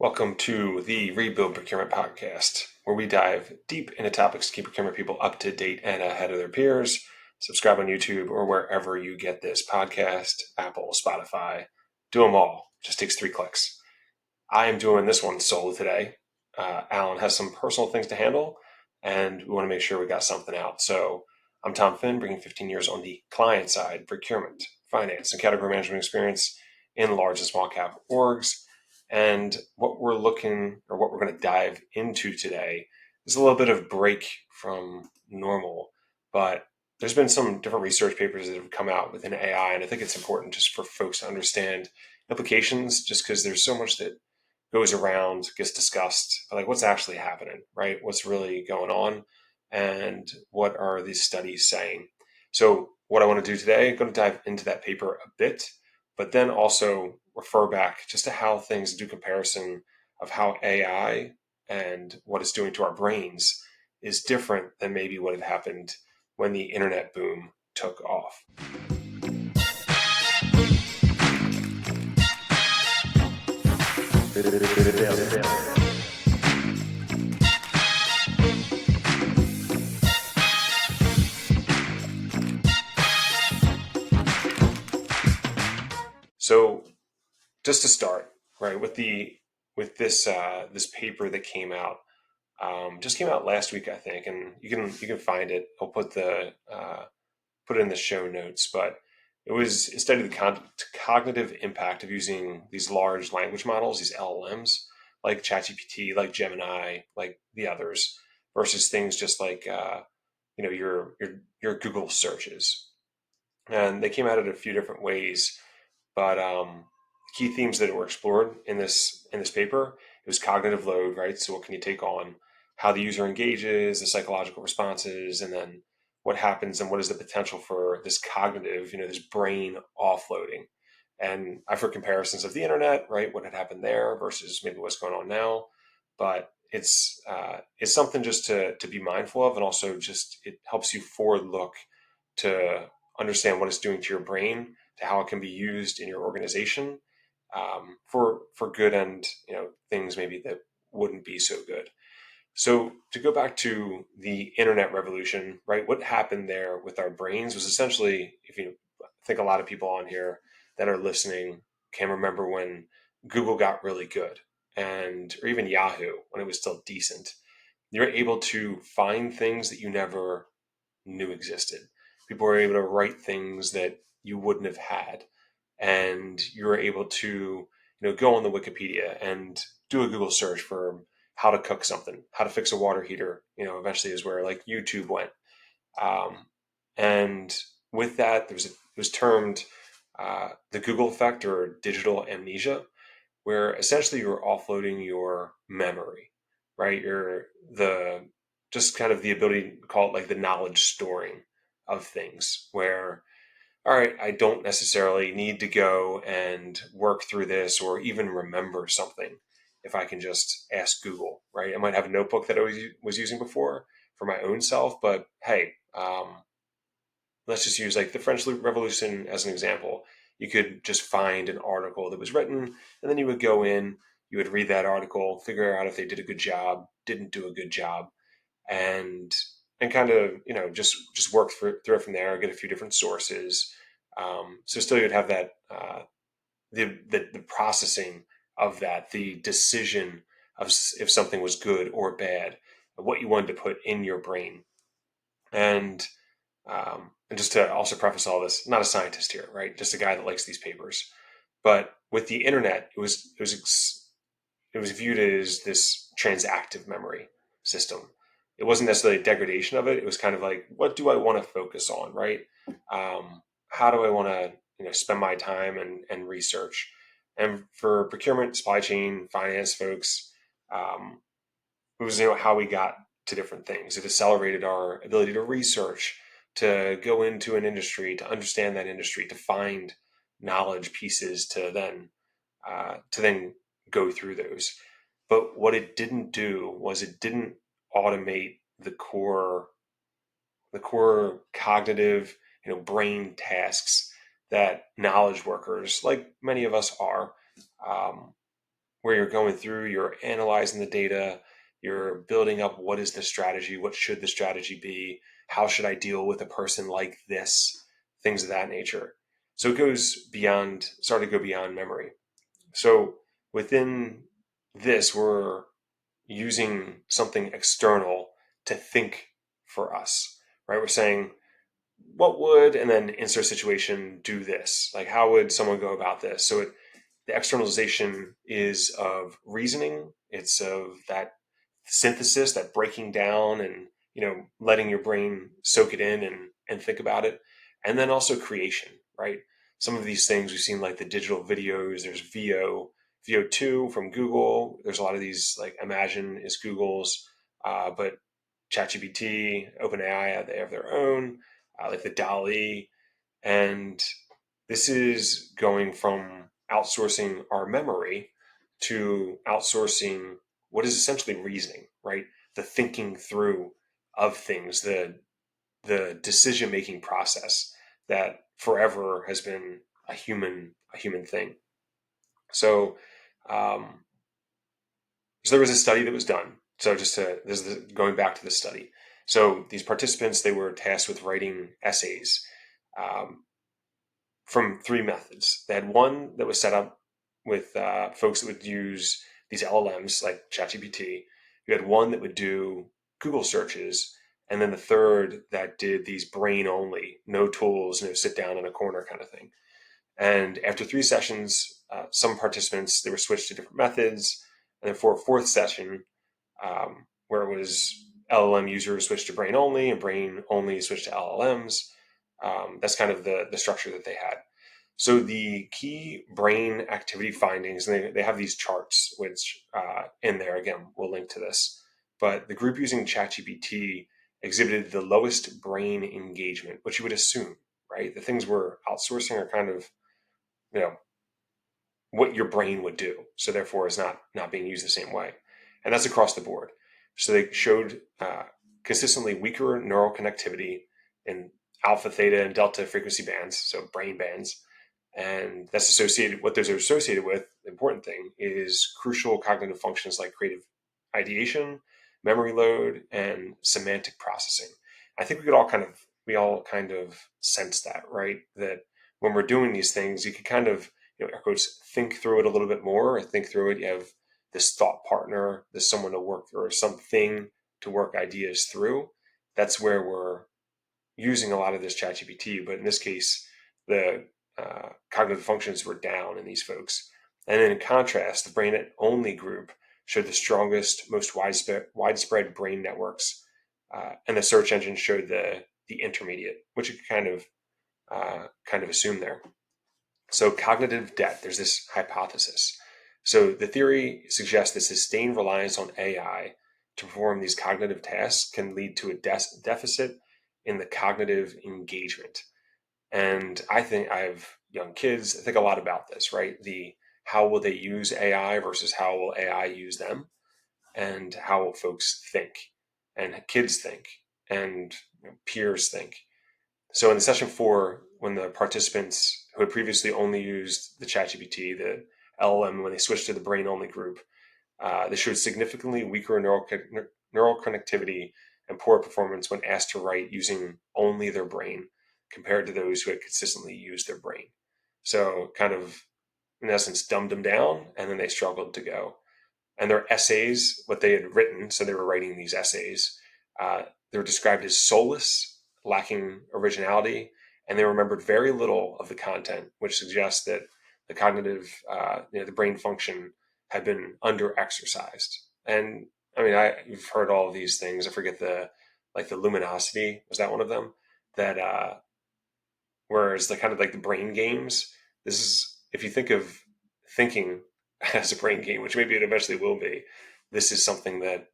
Welcome to the Rebuild Procurement podcast, where we dive deep into topics to keep procurement people up to date and ahead of their peers. Subscribe on YouTube or wherever you get this podcast, Apple, Spotify, do them all. Just takes 3 clicks. I am doing this one solo today. Alan has some personal things to handle, and we want to make sure we got something out. So I'm Tom Finn, bringing 15 years on the client side, procurement, finance, and category management experience in large and small cap orgs. And what we're going to dive into today is a little bit of break from normal, but there's been some different research papers that have come out within AI, and I think it's important just for folks to understand implications, just because there's so much that goes around, gets discussed, like what's actually happening, right? What's really going on, and what are these studies saying? So, what I want to do today, I'm going to dive into that paper a bit, but then also refer back just to how things do comparison of how AI and what it's doing to our brains is different than maybe what had happened when the internet boom took off. So, just to start, right, with this paper that came out, just came out last week, I think, and you can find it. I'll put it in the show notes, but it studied the cognitive impact of using these large language models, these LLMs, like ChatGPT, like Gemini, like the others, versus things just like your Google searches. And they came at it a few different ways, but key themes that were explored in this paper, it was cognitive load, right? So what can you take on? How the user engages, the psychological responses, and then what happens and what is the potential for this cognitive, this brain offloading. And I've heard comparisons of the internet, right? What had happened there versus maybe what's going on now. But it's something just to be mindful of, and also just it helps you forward look to understand what it's doing to your brain, to how it can be used in your organization, for good and things maybe that wouldn't be so good. So to go back to the internet revolution, right? What happened there with our brains was essentially, if you think a lot of people on here that are listening can remember when Google got really good, and or even Yahoo when it was still decent. You're able to find things that you never knew existed. People were able to write things that you wouldn't have had, and you're able to go on the Wikipedia and do a Google search for how to cook something, how to fix a water heater. Eventually is where like YouTube went, and with that, it was termed the Google effect or digital amnesia, where essentially you're offloading your memory, right? You're the just kind of the ability to call it like the knowledge storing of things, where all right, I don't necessarily need to go and work through this or even remember something if I can just ask Google, right? I might have a notebook that I was using before for my own self, but hey, let's just use like the French Revolution as an example. You could just find an article that was written, and then you would go in, you would read that article, figure out if they did a good job, didn't do a good job, and kind of just work through it from there. Get a few different sources. So still, you'd have that the processing of that, the decision of if something was good or bad, what you wanted to put in your brain, and just to also preface all this, I'm not a scientist here, right? Just a guy that likes these papers. But with the internet, it was viewed as this transactive memory system. It wasn't necessarily a degradation of it. It was kind of like, what do I want to focus on, right? How do I want to spend my time and research? And for procurement, supply chain, finance folks, it was how we got to different things. It accelerated our ability to research, to go into an industry, to understand that industry, to find knowledge pieces to then go through those. But what it didn't do was it didn't automate the core cognitive, brain tasks that knowledge workers, like many of us are, um, where you're going through, you're analyzing the data, you're building up what is the strategy, what should the strategy be, how should I deal with a person like this, things of that nature. So it goes beyond, started to go beyond memory. So within this, we're using something external to think for us, right? We're saying, what would, and then insert situation, do this? Like, how would someone go about this? So the externalization is of reasoning. It's of that synthesis, that breaking down and, letting your brain soak it in and think about it. And then also creation, right? Some of these things we've seen, like the digital videos, there's VO2 from Google. There's a lot of these, like Imagine is Google's, but ChatGPT, OpenAI, they have their own, like the DALL-E. And this is going from outsourcing our memory to outsourcing what is essentially reasoning, right? The thinking through of things, the decision making process that forever has been a human thing. So, um, so there was a study that was done. So this is going back to the study. So these participants, they were tasked with writing essays, um, from three methods. They had one that was set up with folks that would use these LLMs like ChatGPT. You had one that would do Google searches, and then the third that did these brain only, no tools, no sit down in a corner kind of thing. And after three sessions, some participants, they were switched to different methods. And then for a fourth session, where it was LLM users switched to brain only and brain only switched to LLMs, that's kind of the structure that they had. So the key brain activity findings, and they have these charts, which in there, again, we'll link to this. But the group using ChatGPT exhibited the lowest brain engagement, which you would assume, right? The things we're outsourcing are kind of, you know, what your brain would do. So therefore is not being used the same way. And that's across the board. So they showed consistently weaker neural connectivity in alpha, theta, and delta frequency bands, so brain bands. And that's associated, what those are associated with, the important thing, is crucial cognitive functions like creative ideation, memory load, and semantic processing. I think we all kind of sense that, right? That when we're doing these things, you can kind of, air quotes, think through it a little bit more, or think through it. You have this thought partner, this someone to work through, or something to work ideas through. That's where we're using a lot of this ChatGPT. But in this case, the cognitive functions were down in these folks. And then in contrast, the brain only group showed the strongest, most widespread brain networks, and the search engine showed the intermediate, which you could kind of assume there. So cognitive debt, there's this hypothesis. So the theory suggests that sustained reliance on AI to perform these cognitive tasks can lead to a deficit in the cognitive engagement. And I think I have young kids. I think a lot about this, right? The how will they use AI versus how will AI use them, and how will folks think, and kids think, and peers think. So in the session 4, when the participants who had previously only used the ChatGPT, the LLM, when they switched to the brain only group, they showed significantly weaker neural connectivity and poor performance when asked to write using only their brain compared to those who had consistently used their brain. So kind of, in essence, dumbed them down, and then they struggled to go. And their essays, what they had written, so they were writing these essays, they were described as soulless, lacking originality, and they remembered very little of the content, which suggests that the cognitive, the brain function had been under exercised. And I mean, you've heard all of these things. I forget the luminosity, was that one of them? That whereas the kind of like the brain games, this is, if you think of thinking as a brain game, which maybe it eventually will be, this is something that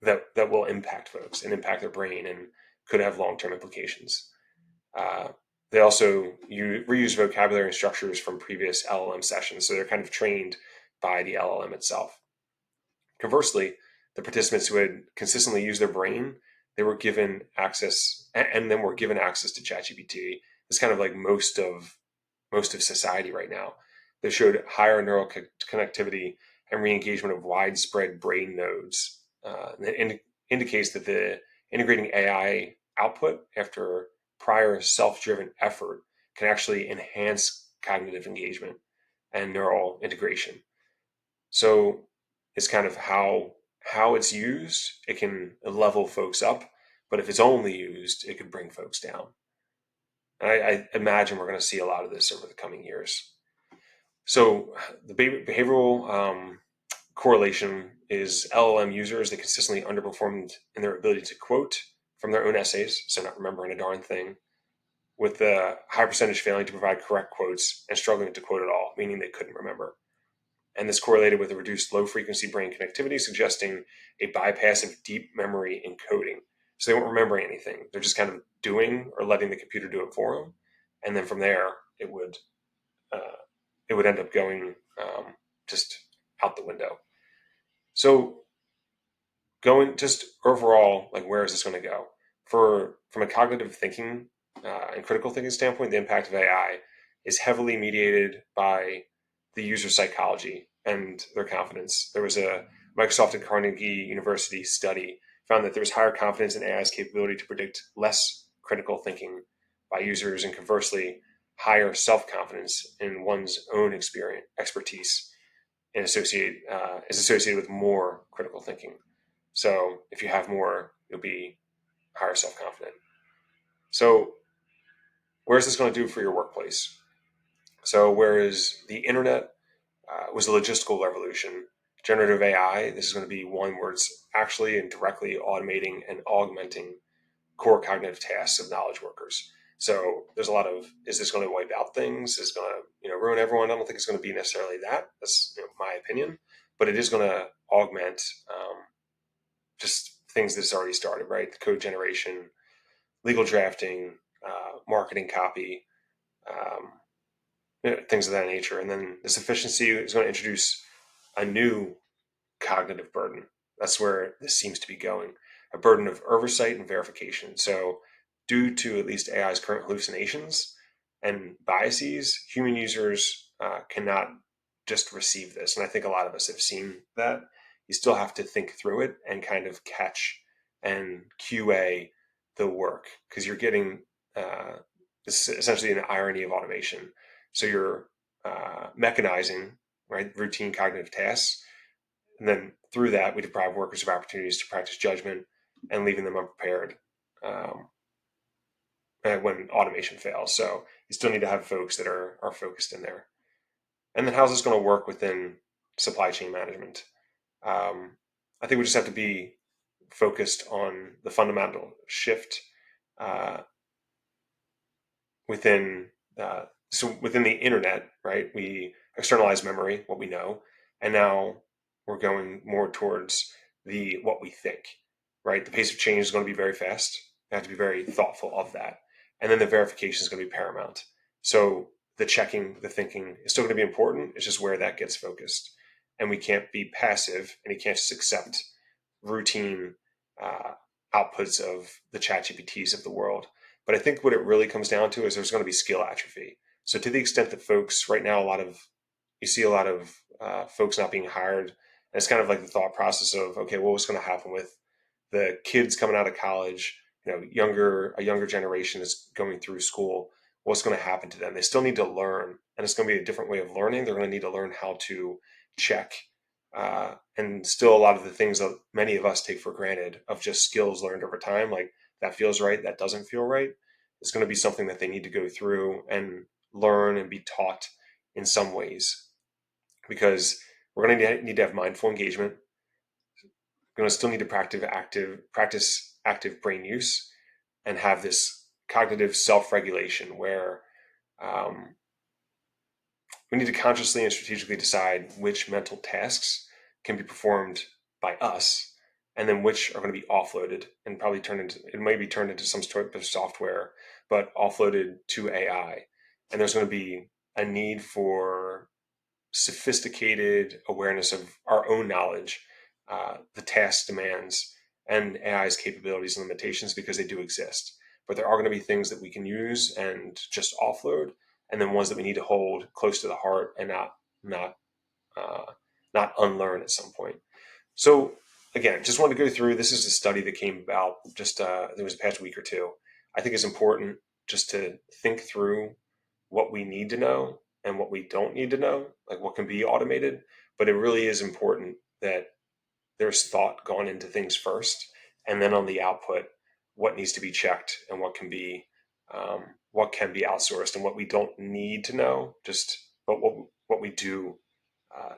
that will impact folks and impact their brain and could have long-term implications. Uh, they also reuse vocabulary and structures from previous LLM sessions, so they're kind of trained by the LLM itself. Conversely, the participants who had consistently used their brain, they were given access, and then were given access to ChatGPT. It's kind of like most of society right now. They showed higher neural connectivity and re-engagement of widespread brain nodes. That indicates that the integrating AI output after prior self-driven effort can actually enhance cognitive engagement and neural integration. So it's kind of how it's used. It can level folks up, but if it's only used, it could bring folks down. And I imagine we're going to see a lot of this over the coming years. So the behavioral correlation is LLM users that consistently underperformed in their ability to quote from their own essays, so not remembering a darn thing, with a high percentage failing to provide correct quotes and struggling to quote at all, meaning they couldn't remember. And this correlated with a reduced low frequency brain connectivity, suggesting a bypass of deep memory encoding. So they weren't remembering anything. They're just kind of doing or letting the computer do it for them. And then from there, uh, it would end up going just out the window. So going just overall, like where is this going to go? From a cognitive thinking and critical thinking standpoint, the impact of AI is heavily mediated by the user psychology and their confidence. There was a Microsoft and Carnegie University study found that there was higher confidence in AI's capability to predict less critical thinking by users, and conversely, higher self-confidence in one's own experience expertise and is associated with more critical thinking. So if you have more, you'll be higher self-confident. So where's this going to do for your workplace? So whereas the internet was a logistical revolution, generative AI, this is going to be one where it's actually and directly automating and augmenting core cognitive tasks of knowledge workers. So there's a lot of, is this going to wipe out things? Is it going to ruin everyone? I don't think it's going to be necessarily that. That's my opinion, but it is going to augment just things that's already started, right? The code generation, legal drafting, marketing copy, um, things of that nature. And then this efficiency is going to introduce a new cognitive burden. That's where this seems to be going, a burden of oversight and verification. So, due to at least AI's current hallucinations and biases, human users cannot just receive this. And I think a lot of us have seen that. You still have to think through it and kind of catch and QA the work, because you're getting this is essentially an irony of automation. So you're mechanizing, right, routine cognitive tasks, and then through that, we deprive workers of opportunities to practice judgment and leaving them unprepared um, when automation fails. So you still need to have folks that are focused in there. And then how's this going to work within supply chain management? Um, I think we just have to be focused on the fundamental shift uh, within within the internet, right? We externalize memory, what we know, and now we're going more towards the what we think, right? The pace of change is going to be very fast. You have to be very thoughtful of that, and then the verification is going to be paramount. So the checking, the thinking is still going to be important. It's just where that gets focused, and we can't be passive, and you can't just accept routine uh, outputs of the ChatGPTs of the world. But I think what it really comes down to is there's going to be skill atrophy. So to the extent that folks right now, you see a lot of folks not being hired, and it's kind of like the thought process of, okay, well, what's going to happen with the kids coming out of college? A younger generation is going through school. What's going to happen to them? They still need to learn, and it's going to be a different way of learning. They're going to need to learn how to check, and still a lot of the things that many of us take for granted of just skills learned over time, like that feels right, that doesn't feel right. It's going to be something that they need to go through and learn and be taught in some ways, because we're going to need to have mindful engagement. We're going to still need to practice active brain use and have this cognitive self-regulation where um, we need to consciously and strategically decide which mental tasks can be performed by us, and then which are going to be offloaded and probably turned into some sort of software, but offloaded to AI. And there's going to be a need for sophisticated awareness of our own knowledge, the task demands, and AI's capabilities and limitations, because they do exist. But there are going to be things that we can use and just offload, and then ones that we need to hold close to the heart and not unlearn at some point. So again, just want to go through. This is a study that came about just there was a past week or two. I think it's important just to think through what we need to know and what we don't need to know, like what can be automated. But it really is important that there's thought gone into things first, and then on the output, what needs to be checked and what can be outsourced and what we don't need to know. But what we do uh,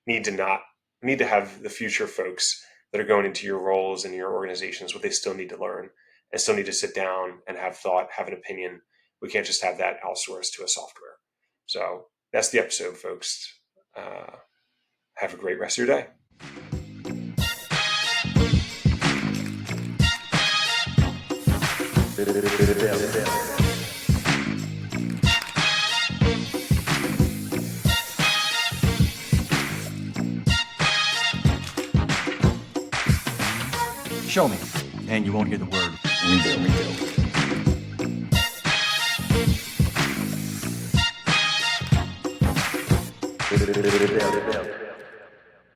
need to have the future folks that are going into your roles and your organizations, what they still need to learn and still need to sit down and have thought, have an opinion. We can't just have that outsourced to a software. So that's the episode, folks. Have a great rest of your day. Show me, and you won't hear the word rebuild.